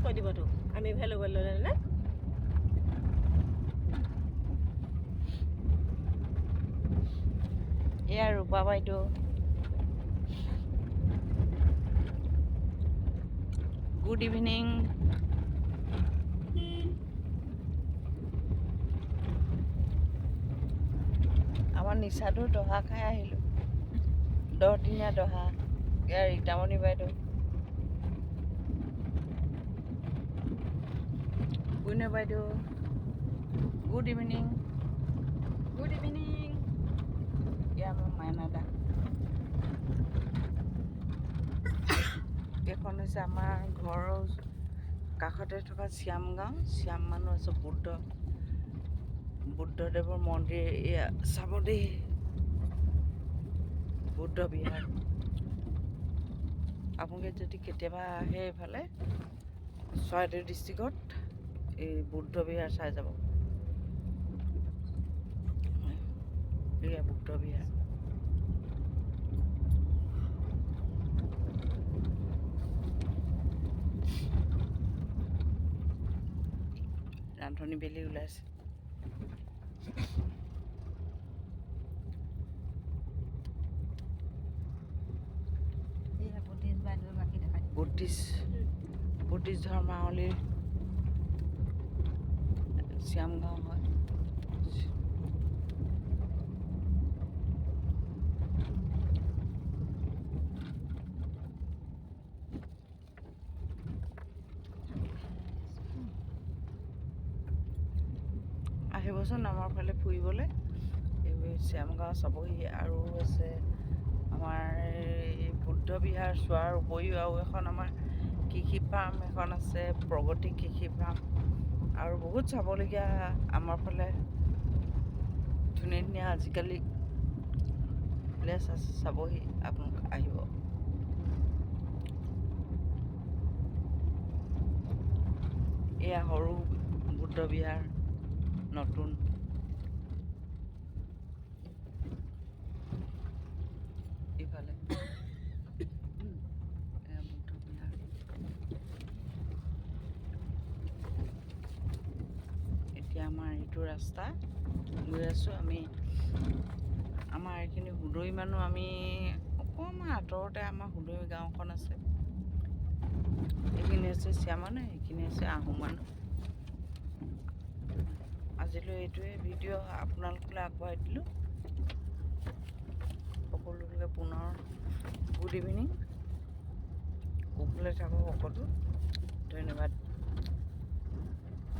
থৈ দিবতো আমি ভেলুবেল ল'লে নে এয়া ৰূপা বাইদেউ গুড ইভিনিং আমাৰ নিচাটো দহা খাই আহিলোঁ 10 দিনীয়া দহা ইয়াৰ ৰীতামণি বাইদেউ বুইনে বাইদেউ গুড ইভিনিং এয়া আমাৰ মাইনাদা এইখন হৈছে আমাৰ ঘৰৰ কাষতে থকা শ্যামগাঁও শ্যাম মানুহ আছে বুদ্ধদেৱৰ মন্দিৰ এয়া চাব দেই বুদ্ধ বিহাৰ আপোনালোকে যদি কেতিয়াবা আহে এইফালে চৰাইদেউ ডিষ্ট্ৰিক্টত এই বুদ্ধ বিহাৰ চাই যাব এয়া বুদ্ধ বিহাৰ ৰান্ধনি বেলি ওলাইছে বুদ্ধিষ্ট ধৰ্মাৱলীৰ শ্যামগাঁও হয় আহিবচোন আমাৰ ফালে ফুৰিবলৈ এই শ্যামগাঁও চাবহি আৰু আছে আমাৰ এই বুদ্ধ বিহাৰ চোৱাৰ উপৰিও আৰু এখন আমাৰ কৃষি ফাৰ্ম এখন আছে প্ৰগতি কৃষি ফাৰ্ম আৰু বহুত চাবলগীয়া আমাৰ ফালে ধুনীয়া ধুনীয়া আজিকালি প্লেচ আছে চাবহি আপোনালোক আহিব এয়া সৰু বুদ্ধ বিহাৰ নতুন ইফালে বুদ্ধ বিহাৰ এতিয়া আমাৰ এইটো ৰাস্তা গৈ আছোঁ আমি আমাৰ এইখিনি হুদৈ মানুহ আমি অকণমান আঁতৰতে আমাৰ হুদৈ গাঁওখন আছে এইখিনি হৈছে চিয়া মানুহ এইখিনি হৈছে আহোম মানুহ আজিলৈ এইটোৱে ভিডিঅ' আপোনালোকলৈ আগবঢ়াই দিলোঁ সকলোকে পুনৰ গুড ইভিনিং কুশলে থাকক সকলো